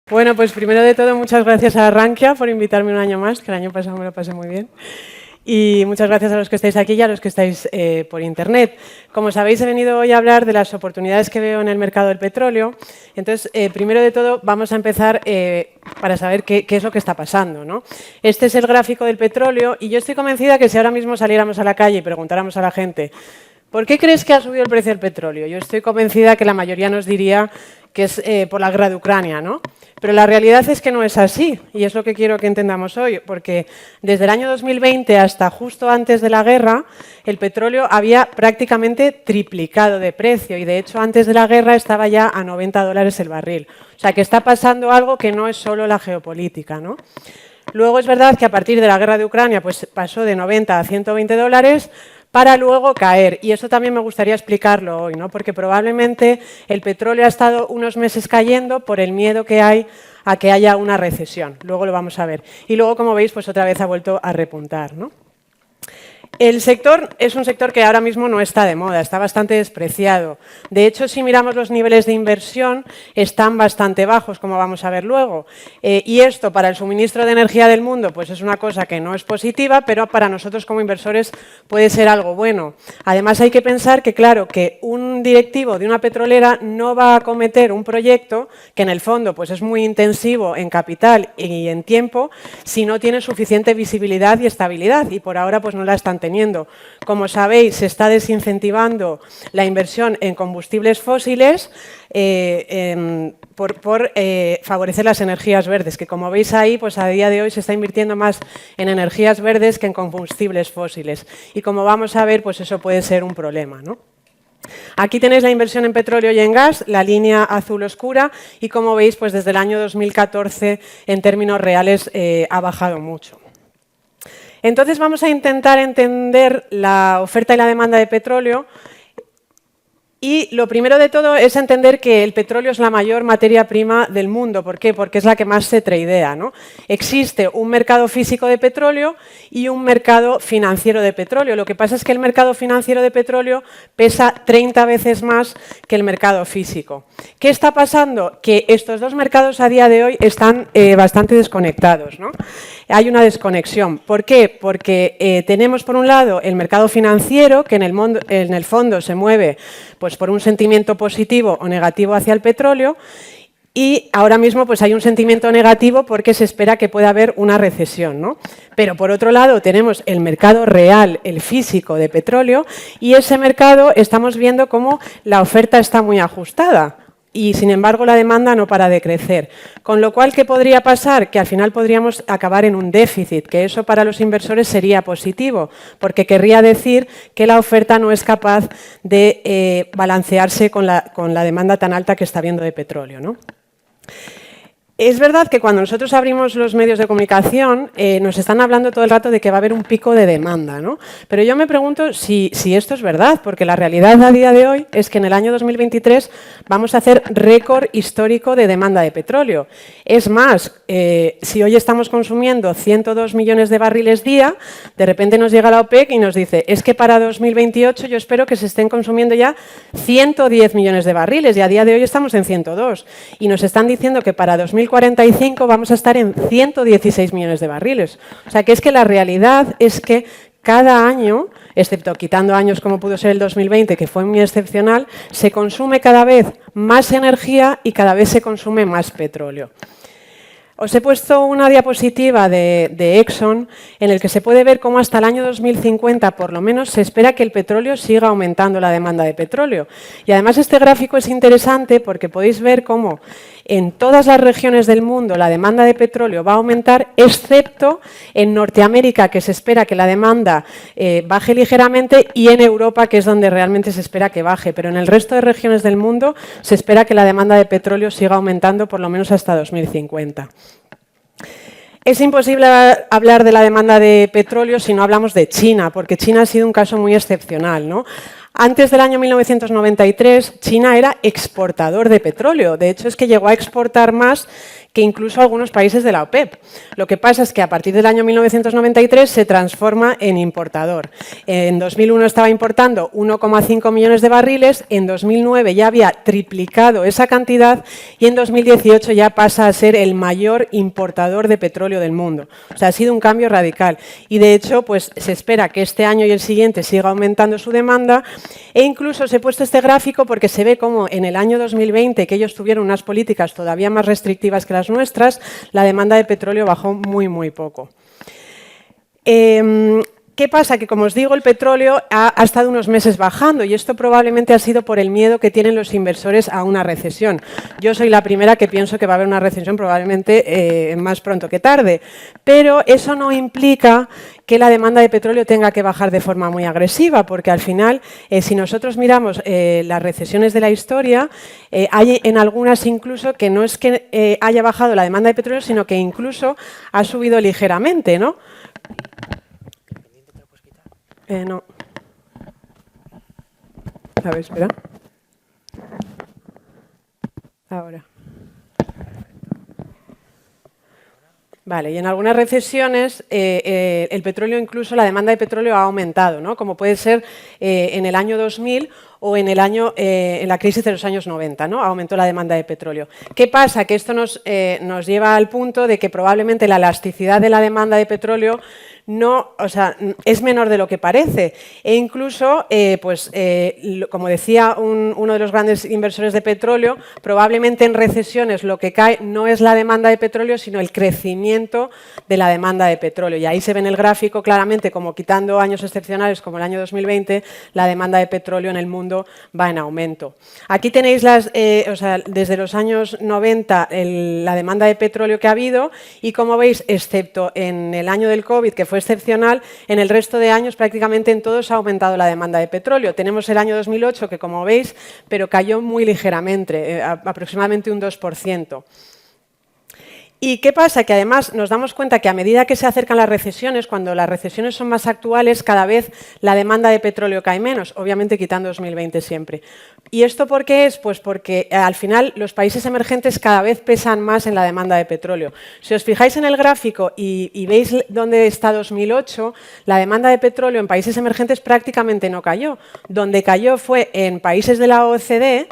Bueno, pues primero de todo, muchas gracias a Rankia por invitarme un año más, que el año pasado me lo pasé muy bien. Y muchas gracias a los que estáis aquí y a los que estáis por Internet. Como sabéis, he venido hoy a hablar de las oportunidades que veo en el mercado del petróleo. Entonces, primero de todo, vamos a empezar para saber qué es lo que está pasando, ¿no? Este es el gráfico del petróleo y yo estoy convencida que si ahora mismo saliéramos a la calle y preguntáramos a la gente ¿por qué crees que ha subido el precio del petróleo? Yo estoy convencida que la mayoría nos diría que es por la guerra de Ucrania, ¿no? Pero la realidad es que no es así, y es lo que quiero que entendamos hoy, porque desde el año 2020 hasta justo antes de la guerra, el petróleo había prácticamente triplicado de precio, y de hecho antes de la guerra estaba ya a $90 el barril. O sea que está pasando algo que no es solo la geopolítica, ¿no? Luego es verdad que a partir de la guerra de Ucrania pues, pasó de 90 a $120, para luego caer. Y eso también me gustaría explicarlo hoy, ¿no? Porque probablemente el petróleo ha estado unos meses cayendo por el miedo que hay a que haya una recesión. Luego lo vamos a ver. Y luego, como veis, pues otra vez ha vuelto a repuntar, ¿no? El sector es un sector que ahora mismo no está de moda, está bastante despreciado. De hecho, si miramos los niveles de inversión, están bastante bajos, como vamos a ver luego. Y esto para el suministro de energía del mundo pues es una cosa que no es positiva, pero para nosotros como inversores puede ser algo bueno. Además, hay que pensar que, claro, que un directivo de una petrolera no va a acometer un proyecto que en el fondo pues es muy intensivo en capital y en tiempo si no tiene suficiente visibilidad y estabilidad, y por ahora pues no la están teniendo. Como sabéis, se está desincentivando la inversión en combustibles fósiles por favorecer las energías verdes, que como veis ahí, pues a día de hoy se está invirtiendo más en energías verdes que en combustibles fósiles. Y como vamos a ver, pues eso puede ser un problema, ¿no? Aquí tenéis la inversión en petróleo y en gas, la línea azul oscura, y como veis, pues desde el año 2014, en términos reales, ha bajado mucho. Entonces vamos a intentar entender la oferta y la demanda de petróleo. Y lo primero de todo es entender que el petróleo es la mayor materia prima del mundo. ¿Por qué? Porque es la que más se tradea, ¿no? Existe un mercado físico de petróleo y un mercado financiero de petróleo. Lo que pasa es que el mercado financiero de petróleo pesa 30 veces más que el mercado físico. ¿Qué está pasando? Que estos dos mercados a día de hoy están bastante desconectados, ¿no? Hay una desconexión. ¿Por qué? Porque tenemos por un lado el mercado financiero, que en el fondo se mueve pues, por un sentimiento positivo o negativo hacia el petróleo, y ahora mismo pues, hay un sentimiento negativo porque se espera que pueda haber una recesión, ¿no? Pero por otro lado tenemos el mercado real, el físico de petróleo, y ese mercado estamos viendo cómo la oferta está muy ajustada. Y, sin embargo, la demanda no para de crecer. Con lo cual, ¿qué podría pasar? Que al final podríamos acabar en un déficit, que eso para los inversores sería positivo, porque querría decir que la oferta no es capaz de balancearse con la demanda tan alta que está habiendo de petróleo, ¿no? Es verdad que cuando nosotros abrimos los medios de comunicación nos están hablando todo el rato de que va a haber un pico de demanda, ¿no? Pero yo me pregunto si esto es verdad, porque la realidad a día de hoy es que en el año 2023 vamos a hacer récord histórico de demanda de petróleo. Es más, si hoy estamos consumiendo 102 millones de barriles día, de repente nos llega la OPEC y nos dice es que para 2028 yo espero que se estén consumiendo ya 110 millones de barriles y a día de hoy estamos en 102. Y nos están diciendo que para 2045 vamos a estar en 116 millones de barriles. O sea, que es que la realidad es que cada año, excepto quitando años como pudo ser el 2020, que fue muy excepcional, se consume cada vez más energía y cada vez se consume más petróleo. Os he puesto una diapositiva de Exxon en el que se puede ver cómo hasta el año 2050 por lo menos se espera que el petróleo siga aumentando la demanda de petróleo. Y además este gráfico es interesante porque podéis ver cómo en todas las regiones del mundo la demanda de petróleo va a aumentar, excepto en Norteamérica, que se espera que la demanda baje ligeramente, y en Europa, que es donde realmente se espera que baje. Pero en el resto de regiones del mundo se espera que la demanda de petróleo siga aumentando por lo menos hasta 2050. Es imposible hablar de la demanda de petróleo si no hablamos de China, porque China ha sido un caso muy excepcional, ¿no? Antes del año 1993, China era exportador de petróleo. De hecho, es que llegó a exportar más que incluso algunos países de la OPEP. Lo que pasa es que a partir del año 1993 se transforma en importador. En 2001 estaba importando 1,5 millones de barriles, en 2009 ya había triplicado esa cantidad y en 2018 ya pasa a ser el mayor importador de petróleo del mundo. O sea, ha sido un cambio radical. Y de hecho, pues se espera que este año y el siguiente siga aumentando su demanda. E incluso os he puesto este gráfico porque se ve como en el año 2020, que ellos tuvieron unas políticas todavía más restrictivas que las nuestras, la demanda de petróleo bajó muy, muy poco. ¿Qué pasa? Que, como os digo, el petróleo ha estado unos meses bajando y esto probablemente ha sido por el miedo que tienen los inversores a una recesión. Yo soy la primera que pienso que va a haber una recesión probablemente más pronto que tarde, pero eso no implica que la demanda de petróleo tenga que bajar de forma muy agresiva, porque al final, si nosotros miramos las recesiones de la historia, hay en algunas incluso que no es que haya bajado la demanda de petróleo, sino que incluso ha subido ligeramente, ¿no? No. A ver, espera. Ahora. Vale, y en algunas recesiones el petróleo, incluso la demanda de petróleo ha aumentado, ¿no? Como puede ser en el año 2000 o en la crisis de los años 90, ¿no? Aumentó la demanda de petróleo. ¿Qué pasa? Que esto nos lleva al punto de que probablemente la elasticidad de la demanda de petróleo es menor de lo que parece. E incluso, como decía uno de los grandes inversores de petróleo, probablemente en recesiones lo que cae no es la demanda de petróleo, sino el crecimiento de la demanda de petróleo. Y ahí se ve en el gráfico claramente, como quitando años excepcionales como el año 2020, la demanda de petróleo en el mundo va en aumento. Aquí tenéis desde los años 90 la demanda de petróleo que ha habido y, como veis, excepto en el año del COVID, que fue excepcional, en el resto de años prácticamente en todos ha aumentado la demanda de petróleo. Tenemos el año 2008, que como veis, pero cayó muy ligeramente, aproximadamente un 2%. ¿Y qué pasa? Que además nos damos cuenta que a medida que se acercan las recesiones, cuando las recesiones son más actuales, cada vez la demanda de petróleo cae menos, obviamente quitando 2020 siempre. ¿Y esto por qué es? Pues porque al final los países emergentes cada vez pesan más en la demanda de petróleo. Si os fijáis en el gráfico y veis dónde está 2008, la demanda de petróleo en países emergentes prácticamente no cayó. Donde cayó fue en países de la OCDE,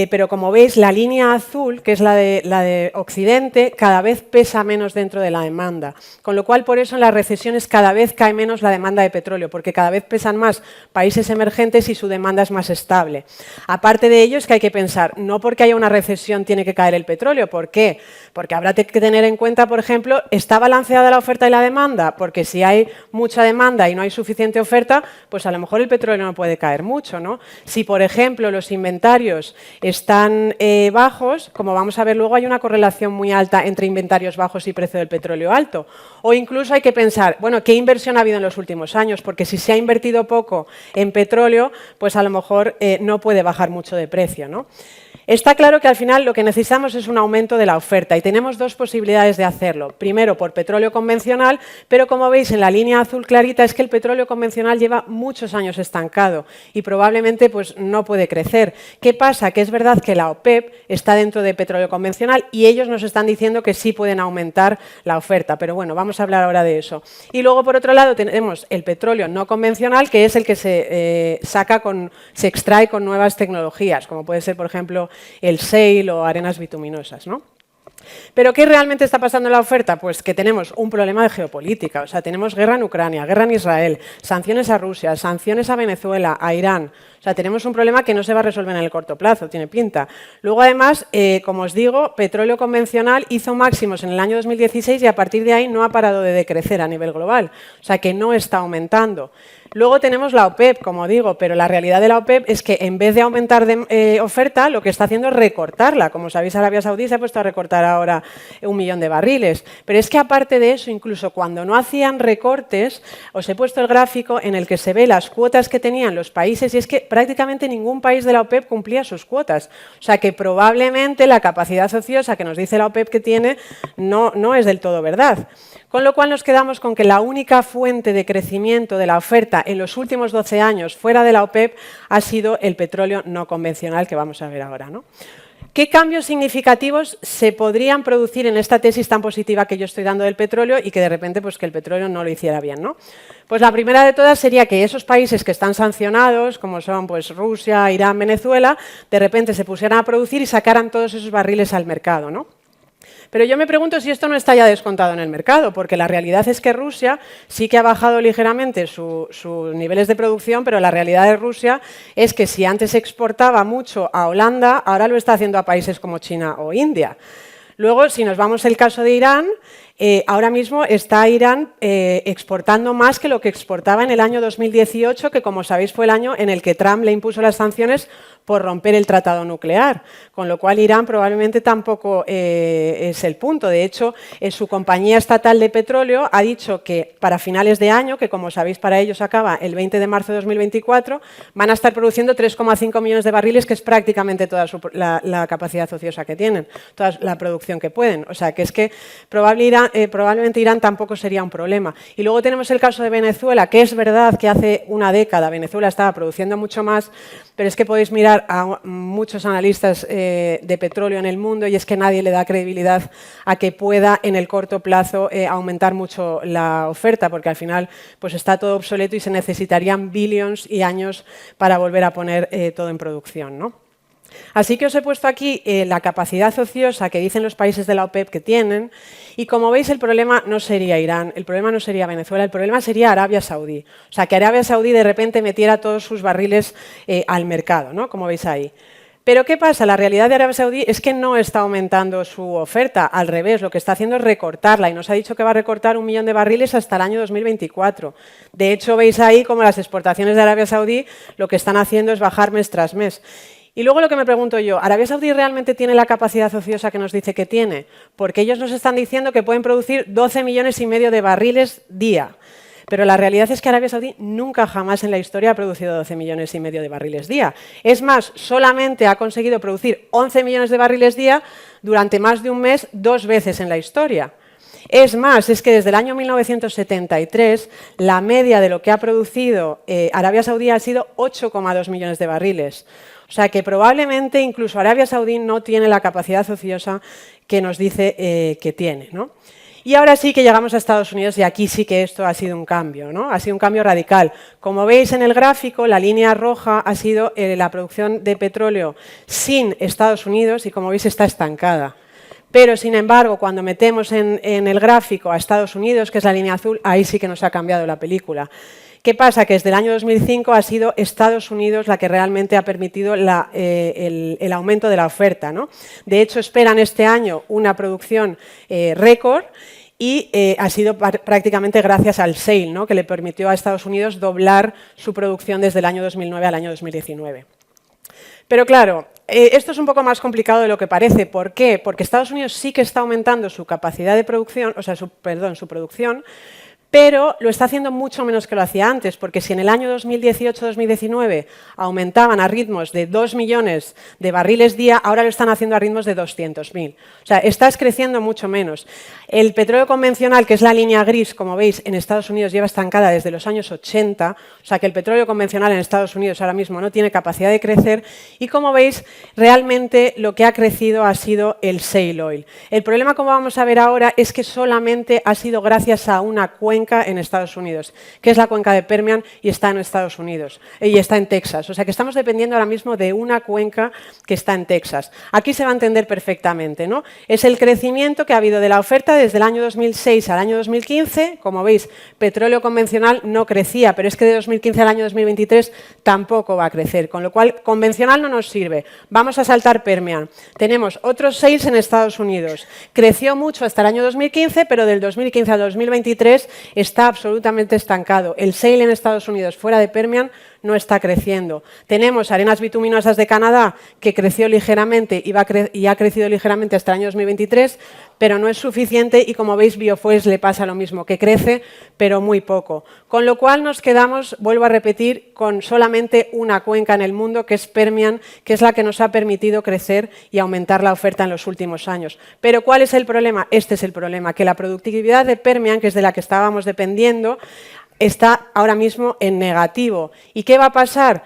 pero como veis, la línea azul, que es la de Occidente, cada vez pesa menos dentro de la demanda. Con lo cual, por eso en las recesiones cada vez cae menos la demanda de petróleo, porque cada vez pesan más países emergentes y su demanda es más estable. Aparte de ello, es que hay que pensar, no porque haya una recesión tiene que caer el petróleo. ¿Por qué? Porque habrá que tener en cuenta, por ejemplo, ¿está balanceada la oferta y la demanda? Porque si hay mucha demanda y no hay suficiente oferta, pues a lo mejor el petróleo no puede caer mucho, ¿no? Si, por ejemplo, los inventarios están bajos, como vamos a ver luego, hay una correlación muy alta entre inventarios bajos y precio del petróleo alto. O incluso hay que pensar, bueno, ¿qué inversión ha habido en los últimos años? Porque si se ha invertido poco en petróleo, pues a lo mejor no puede bajar mucho de precio, ¿no? Está claro que al final lo que necesitamos es un aumento de la oferta y tenemos dos posibilidades de hacerlo. Primero, por petróleo convencional, pero como veis en la línea azul clarita es que el petróleo convencional lleva muchos años estancado y probablemente pues, no puede crecer. ¿Qué pasa? Que es verdad que la OPEP está dentro de petróleo convencional y ellos nos están diciendo que sí pueden aumentar la oferta, pero bueno, vamos a hablar ahora de eso. Y luego, por otro lado, tenemos el petróleo no convencional, que es el que se extrae con nuevas tecnologías, como puede ser, por ejemplo, el shale o arenas bituminosas, ¿no? ¿Pero qué realmente está pasando en la oferta? Pues que tenemos un problema de geopolítica, o sea, tenemos guerra en Ucrania, guerra en Israel, sanciones a Rusia, sanciones a Venezuela, a Irán. O sea, tenemos un problema que no se va a resolver en el corto plazo, tiene pinta. Luego, además, como os digo, petróleo convencional hizo máximos en el año 2016 y a partir de ahí no ha parado de decrecer a nivel global, o sea, que no está aumentando. Luego tenemos la OPEP, como digo, pero la realidad de la OPEP es que en vez de aumentar oferta, lo que está haciendo es recortarla. Como sabéis, Arabia Saudí se ha puesto a recortar ahora 1 millón de barriles. Pero es que aparte de eso, incluso cuando no hacían recortes, os he puesto el gráfico en el que se ve las cuotas que tenían los países y es que prácticamente ningún país de la OPEP cumplía sus cuotas. O sea que probablemente la capacidad ociosa que nos dice la OPEP que tiene no es del todo verdad. Con lo cual nos quedamos con que la única fuente de crecimiento de la oferta en los últimos 12 años fuera de la OPEP ha sido el petróleo no convencional que vamos a ver ahora, ¿no? ¿Qué cambios significativos se podrían producir en esta tesis tan positiva que yo estoy dando del petróleo y que de repente pues, que el petróleo no lo hiciera bien, ¿no? Pues la primera de todas sería que esos países que están sancionados, como son pues, Rusia, Irán, Venezuela, de repente se pusieran a producir y sacaran todos esos barriles al mercado, ¿no? Pero yo me pregunto si esto no está ya descontado en el mercado, porque la realidad es que Rusia sí que ha bajado ligeramente sus niveles de producción, pero la realidad de Rusia es que si antes exportaba mucho a Holanda, ahora lo está haciendo a países como China o India. Luego, si nos vamos al caso de Irán, ahora mismo está Irán exportando más que lo que exportaba en el año 2018, que como sabéis fue el año en el que Trump le impuso las sanciones por romper el tratado nuclear, con lo cual Irán probablemente tampoco es el punto. De hecho, su compañía estatal de petróleo ha dicho que para finales de año, que como sabéis para ellos acaba el 20 de marzo de 2024, van a estar produciendo 3,5 millones de barriles, que es prácticamente toda la capacidad ociosa que tienen, toda la producción que pueden. O sea, que es que probablemente Irán tampoco sería un problema. Y luego tenemos el caso de Venezuela, que es verdad que hace una década Venezuela estaba produciendo mucho más, pero es que podéis mirar a muchos analistas de petróleo en el mundo y es que nadie le da credibilidad a que pueda en el corto plazo aumentar mucho la oferta, porque al final pues está todo obsoleto y se necesitarían billions y años para volver a poner todo en producción, ¿no? Así que os he puesto aquí la capacidad ociosa que dicen los países de la OPEP que tienen y como veis el problema no sería Irán, el problema no sería Venezuela, el problema sería Arabia Saudí. O sea, que Arabia Saudí de repente metiera todos sus barriles al mercado, ¿no? Como veis ahí. Pero ¿qué pasa? La realidad de Arabia Saudí es que no está aumentando su oferta, al revés, lo que está haciendo es recortarla y nos ha dicho que va a recortar 1 millón de barriles hasta el año 2024. De hecho, veis ahí como las exportaciones de Arabia Saudí lo que están haciendo es bajar mes tras mes. Y luego lo que me pregunto yo, ¿Arabia Saudí realmente tiene la capacidad ociosa que nos dice que tiene? Porque ellos nos están diciendo que pueden producir 12 millones y medio de barriles día. Pero la realidad es que Arabia Saudí nunca jamás en la historia ha producido 12 millones y medio de barriles día. Es más, solamente ha conseguido producir 11 millones de barriles día durante más de un mes 2 veces en la historia. Es más, es que desde el año 1973 la media de lo que ha producido Arabia Saudí ha sido 8,2 millones de barriles. O sea que probablemente incluso Arabia Saudí no tiene la capacidad ociosa que nos dice que tiene, ¿no? Y ahora sí que llegamos a Estados Unidos y aquí sí que esto ha sido un cambio, ¿no? Ha sido un cambio radical. Como veis en el gráfico, la línea roja ha sido la producción de petróleo sin Estados Unidos y como veis está estancada. Pero, sin embargo, cuando metemos en el gráfico a Estados Unidos, que es la línea azul, ahí sí que nos ha cambiado la película. ¿Qué pasa? Que desde el año 2005 ha sido Estados Unidos la que realmente ha permitido el aumento de la oferta, ¿no? De hecho, esperan este año una producción récord y ha sido prácticamente gracias al shale, ¿no? Que le permitió a Estados Unidos doblar su producción desde el año 2009 al año 2019. Pero claro, esto es un poco más complicado de lo que parece. ¿Por qué? Porque Estados Unidos sí que está aumentando su capacidad de producción, o sea, su producción, pero lo está haciendo mucho menos que lo hacía antes, porque si en el año 2018-2019 aumentaban a ritmos de 2 millones de barriles día, ahora lo están haciendo a ritmos de 200.000. O sea, está creciendo mucho menos. El petróleo convencional, que es la línea gris, como veis, en Estados Unidos lleva estancada desde los años 80, o sea que el petróleo convencional en Estados Unidos ahora mismo no tiene capacidad de crecer, y como veis, realmente lo que ha crecido ha sido el shale oil. El problema, como vamos a ver ahora, es que solamente ha sido gracias a una cuenca en Estados Unidos, que es la cuenca de Permian y está en Estados Unidos, y está en Texas. O sea que estamos dependiendo ahora mismo de una cuenca que está en Texas. Aquí se va a entender perfectamente, ¿no? Es el crecimiento que ha habido de la oferta desde el año 2006 al año 2015. Como veis, petróleo convencional no crecía, pero es que de 2015 al año 2023 tampoco va a crecer, con lo cual convencional no nos sirve. Vamos a saltar Permian. Tenemos otros shales en Estados Unidos. Creció mucho hasta el año 2015, pero del 2015 al 2023 está absolutamente estancado. El shale en Estados Unidos fuera de Permian no está creciendo. Tenemos arenas bituminosas de Canadá, que creció ligeramente y ha crecido ligeramente hasta el año 2023, pero no es suficiente y, como veis, Biofuels le pasa lo mismo, que crece, pero muy poco. Con lo cual nos quedamos, vuelvo a repetir, con solamente una cuenca en el mundo, que es Permian, que es la que nos ha permitido crecer y aumentar la oferta en los últimos años. Pero ¿cuál es el problema? Este es el problema, que la productividad de Permian, que es de la que estábamos dependiendo, está ahora mismo en negativo. ¿Y qué va a pasar?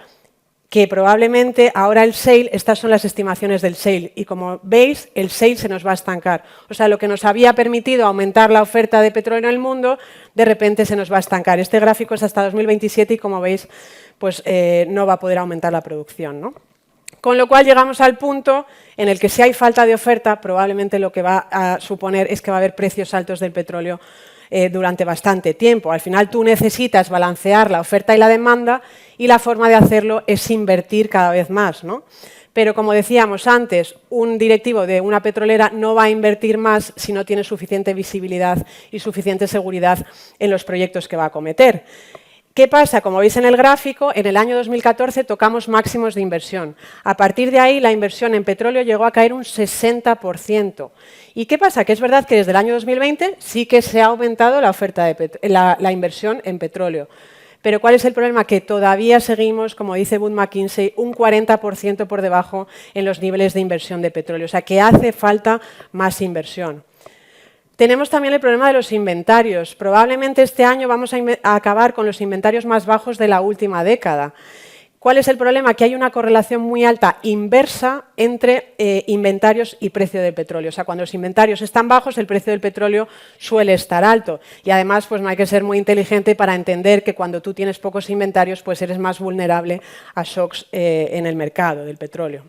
Que probablemente ahora el shale, estas son las estimaciones del shale, y como veis, el shale se nos va a estancar. O sea, lo que nos había permitido aumentar la oferta de petróleo en el mundo, de repente se nos va a estancar. Este gráfico es hasta 2027 y, como veis, pues no va a poder aumentar la producción, ¿no? Con lo cual llegamos al punto en el que, si hay falta de oferta, probablemente lo que va a suponer es que va a haber precios altos del petróleo durante bastante tiempo. Al final tú necesitas balancear la oferta y la demanda, y la forma de hacerlo es invertir cada vez más, ¿no? Pero, como decíamos antes, un directivo de una petrolera no va a invertir más si no tiene suficiente visibilidad y suficiente seguridad en los proyectos que va a acometer. ¿Qué pasa? Como veis en el gráfico, en el año 2014 tocamos máximos de inversión. A partir de ahí, la inversión en petróleo llegó a caer un 60%. ¿Y qué pasa? Que es verdad que desde el año 2020 sí que se ha aumentado la oferta la inversión en petróleo. Pero ¿cuál es el problema? Que todavía seguimos, como dice Wood Mackenzie, un 40% por debajo en los niveles de inversión de petróleo. O sea, que hace falta más inversión. Tenemos también el problema de los inventarios. Probablemente este año vamos a acabar con los inventarios más bajos de la última década. ¿Cuál es el problema? Que hay una correlación muy alta inversa entre inventarios y precio del petróleo. O sea, cuando los inventarios están bajos, el precio del petróleo suele estar alto. Y además, pues no hay que ser muy inteligente para entender que cuando tú tienes pocos inventarios, pues eres más vulnerable a shocks en el mercado del petróleo.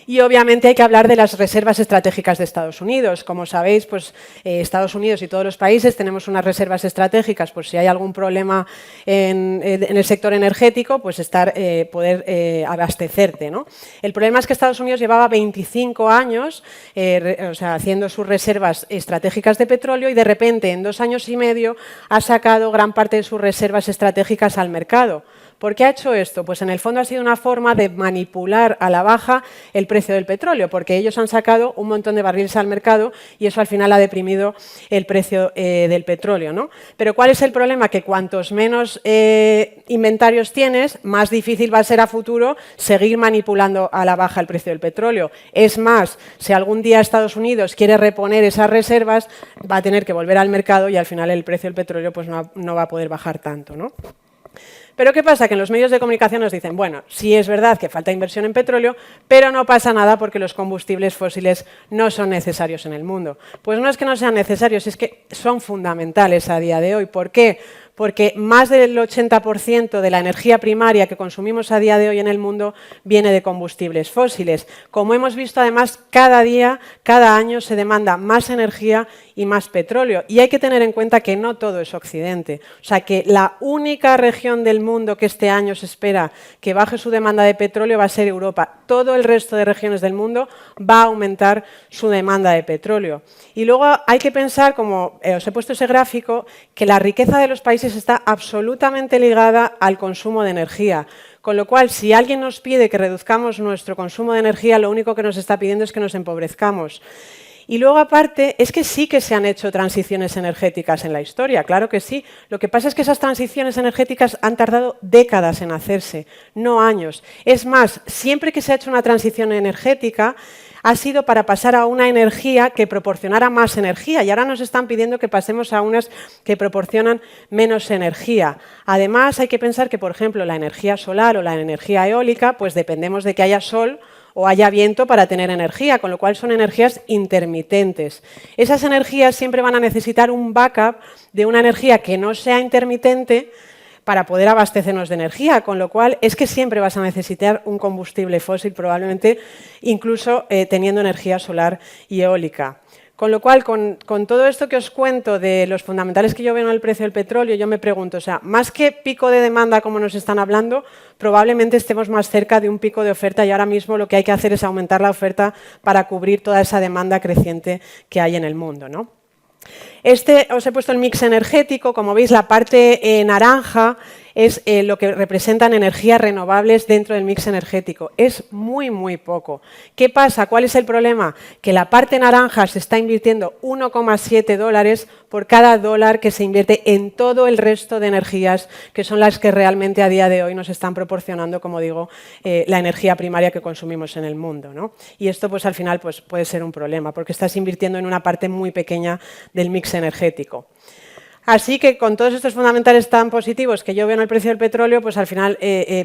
Y obviamente hay que hablar de las reservas estratégicas de Estados Unidos. Como sabéis, pues Estados Unidos y todos los países tenemos unas reservas estratégicas, por si hay algún problema en el sector energético, pues poder abastecerte, ¿no? El problema es que Estados Unidos llevaba 25 años haciendo sus reservas estratégicas de petróleo, y de repente en 2 años y medio ha sacado gran parte de sus reservas estratégicas al mercado. ¿Por qué ha hecho esto? Pues en el fondo ha sido una forma de manipular a la baja el precio del petróleo, porque ellos han sacado un montón de barriles al mercado y eso al final ha deprimido el precio del petróleo, ¿no? Pero ¿cuál es el problema? Que cuantos menos inventarios tienes, más difícil va a ser a futuro seguir manipulando a la baja el precio del petróleo. Es más, si algún día Estados Unidos quiere reponer esas reservas, va a tener que volver al mercado y al final el precio del petróleo pues no va a poder bajar tanto, ¿no? Pero ¿qué pasa? Que en los medios de comunicación nos dicen, bueno, sí es verdad que falta inversión en petróleo, pero no pasa nada porque los combustibles fósiles no son necesarios en el mundo. Pues no es que no sean necesarios, es que son fundamentales a día de hoy. ¿Por qué? Porque más del 80% de la energía primaria que consumimos a día de hoy en el mundo viene de combustibles fósiles. Como hemos visto, además, cada día, cada año se demanda más energía y más petróleo. Y hay que tener en cuenta que no todo es Occidente. O sea, que la única región del mundo que este año se espera que baje su demanda de petróleo va a ser Europa. Todo el resto de regiones del mundo va a aumentar su demanda de petróleo. Y luego hay que pensar, como os he puesto ese gráfico, que la riqueza de los países está absolutamente ligada al consumo de energía. Con lo cual, si alguien nos pide que reduzcamos nuestro consumo de energía, lo único que nos está pidiendo es que nos empobrezcamos. Y luego, aparte, es que sí que se han hecho transiciones energéticas en la historia, claro que sí. Lo que pasa es que esas transiciones energéticas han tardado décadas en hacerse, no años. Es más, siempre que se ha hecho una transición energética, ha sido para pasar a una energía que proporcionara más energía, y ahora nos están pidiendo que pasemos a unas que proporcionan menos energía. Además, hay que pensar que, por ejemplo, la energía solar o la energía eólica, pues dependemos de que haya sol o haya viento para tener energía, con lo cual son energías intermitentes. Esas energías siempre van a necesitar un backup de una energía que no sea intermitente para poder abastecernos de energía, con lo cual es que siempre vas a necesitar un combustible fósil, probablemente incluso teniendo energía solar y eólica. Con lo cual, con todo esto que os cuento de los fundamentales que yo veo en el precio del petróleo, yo me pregunto, o sea, más que pico de demanda como nos están hablando, probablemente estemos más cerca de un pico de oferta, y ahora mismo lo que hay que hacer es aumentar la oferta para cubrir toda esa demanda creciente que hay en el mundo, ¿no? Os he puesto el mix energético. Como veis, la parte naranja es lo que representan energías renovables dentro del mix energético. Es muy, muy poco. ¿Qué pasa? ¿Cuál es el problema? Que la parte naranja se está invirtiendo 1,7 dólares por cada dólar que se invierte en todo el resto de energías, que son las que realmente a día de hoy nos están proporcionando, como digo, la energía primaria que consumimos en el mundo, ¿no? Y esto, pues al final, pues, puede ser un problema, porque estás invirtiendo en una parte muy pequeña del mix energético. Así que con todos estos fundamentales tan positivos que yo veo en el precio del petróleo, pues al final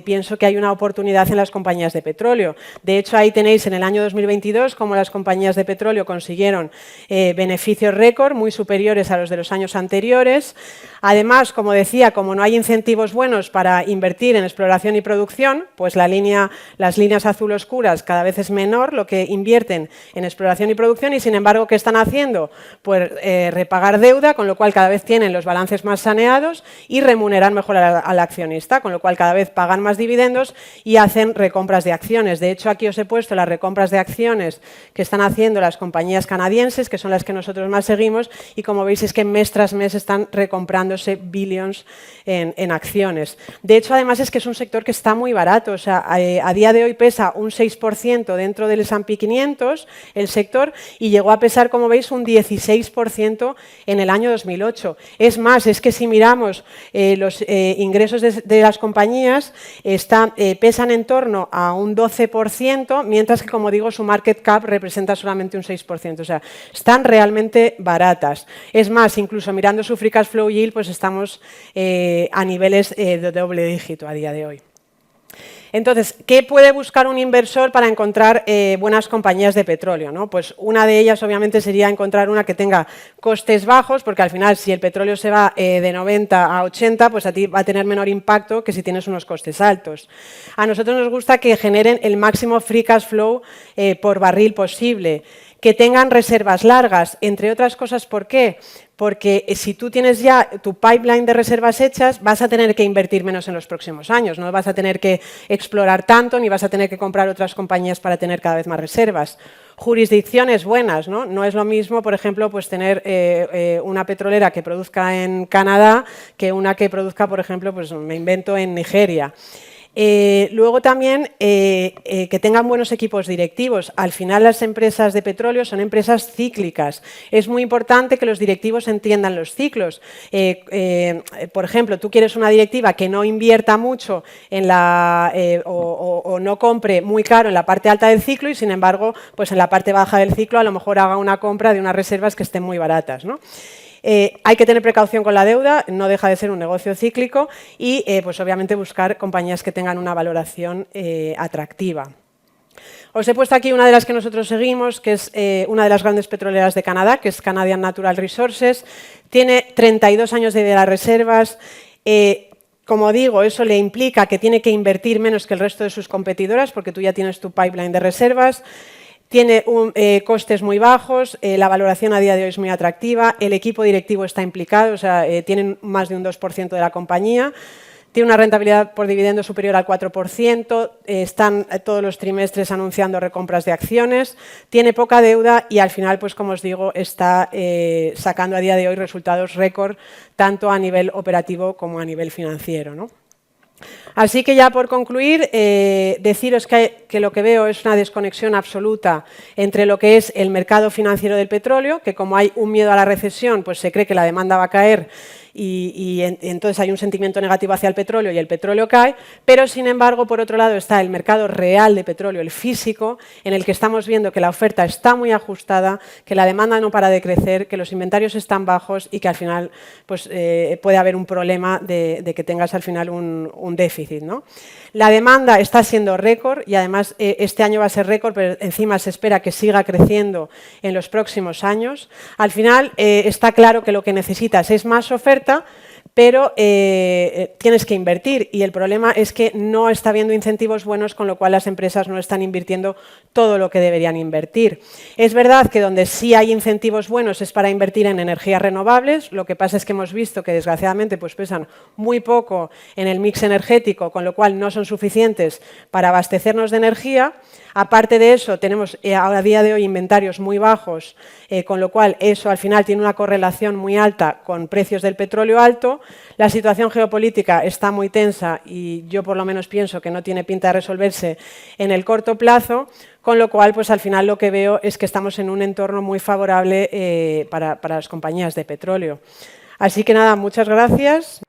pienso que hay una oportunidad en las compañías de petróleo. De hecho, ahí tenéis en el año 2022 cómo las compañías de petróleo consiguieron beneficios récord muy superiores a los de los años anteriores. Además, como decía, como no hay incentivos buenos para invertir en exploración y producción, pues las líneas azul oscuras cada vez es menor lo que invierten en exploración y producción y, sin embargo, ¿qué están haciendo? Pues repagar deuda, con lo cual cada vez tienen los balances más saneados y remuneran mejor al accionista, con lo cual cada vez pagan más dividendos y hacen recompras de acciones. De hecho, aquí os he puesto las recompras de acciones que están haciendo las compañías canadienses, que son las que nosotros más seguimos, y como veis es que mes tras mes están recomprándose billions en acciones. De hecho, además es que es un sector que está muy barato, o sea, a día de hoy pesa un 6% dentro del S&P 500, el sector, y llegó a pesar, como veis, un 16% en el año 2008. Es más, es que si miramos los ingresos de las compañías, pesan en torno a un 12%, mientras que, como digo, su market cap representa solamente un 6%. O sea, están realmente baratas. Es más, incluso mirando su free cash flow yield, pues estamos a niveles de doble dígito a día de hoy. Entonces, ¿qué puede buscar un inversor para encontrar buenas compañías de petróleo, ¿no? Pues una de ellas, obviamente, sería encontrar una que tenga costes bajos, porque al final, si el petróleo se va de 90 a 80, pues a ti va a tener menor impacto que si tienes unos costes altos. A nosotros nos gusta que generen el máximo free cash flow por barril posible, que tengan reservas largas, entre otras cosas, ¿por qué? Porque si tú tienes ya tu pipeline de reservas hechas, vas a tener que invertir menos en los próximos años, no vas a tener que explorar tanto ni vas a tener que comprar otras compañías para tener cada vez más reservas. Jurisdicciones buenas, ¿no? No es lo mismo, por ejemplo, pues tener una petrolera que produzca en Canadá que una que produzca, por ejemplo, pues me invento en Nigeria. Luego también que tengan buenos equipos directivos. Al final las empresas de petróleo son empresas cíclicas. Es muy importante que los directivos entiendan los ciclos. Por ejemplo, tú quieres una directiva que no invierta mucho en o no compre muy caro en la parte alta del ciclo y, sin embargo, pues en la parte baja del ciclo a lo mejor haga una compra de unas reservas que estén muy baratas, ¿no? Hay que tener precaución con la deuda, no deja de ser un negocio cíclico y, pues obviamente, buscar compañías que tengan una valoración atractiva. Os he puesto aquí una de las que nosotros seguimos, que es una de las grandes petroleras de Canadá, que es Canadian Natural Resources. Tiene 32 años de vida de reservas. Como digo, eso le implica que tiene que invertir menos que el resto de sus competidoras, porque tú ya tienes tu pipeline de reservas. Tiene costes muy bajos, la valoración a día de hoy es muy atractiva, el equipo directivo está implicado, o sea, tienen más de un 2% de la compañía, tiene una rentabilidad por dividendo superior al 4%, están todos los trimestres anunciando recompras de acciones, tiene poca deuda y al final, pues como os digo, está sacando a día de hoy resultados récord, tanto a nivel operativo como a nivel financiero, ¿no? Así que ya por concluir, deciros que lo que veo es una desconexión absoluta entre lo que es el mercado financiero del petróleo, que como hay un miedo a la recesión, pues se cree que la demanda va a caer y entonces hay un sentimiento negativo hacia el petróleo y el petróleo cae, pero sin embargo, por otro lado, está el mercado real de petróleo, el físico, en el que estamos viendo que la oferta está muy ajustada, que la demanda no para de crecer, que los inventarios están bajos y que al final pues, puede haber un problema de que tengas al final un déficit, ¿no? La demanda está siendo récord y además este año va a ser récord, pero encima se espera que siga creciendo en los próximos años. Al final está claro que lo que necesitas es más oferta, pero tienes que invertir y el problema es que no está habiendo incentivos buenos, con lo cual las empresas no están invirtiendo todo lo que deberían invertir. Es verdad que donde sí hay incentivos buenos es para invertir en energías renovables, lo que pasa es que hemos visto que desgraciadamente pues pesan muy poco en el mix energético, con lo cual no son suficientes para abastecernos de energía. Aparte de eso, tenemos a día de hoy inventarios muy bajos, con lo cual eso al final tiene una correlación muy alta con precios del petróleo alto La situación geopolítica está muy tensa y yo por lo menos pienso que no tiene pinta de resolverse en el corto plazo, con lo cual pues al final lo que veo es que estamos en un entorno muy favorable para las compañías de petróleo. Así que nada, muchas gracias.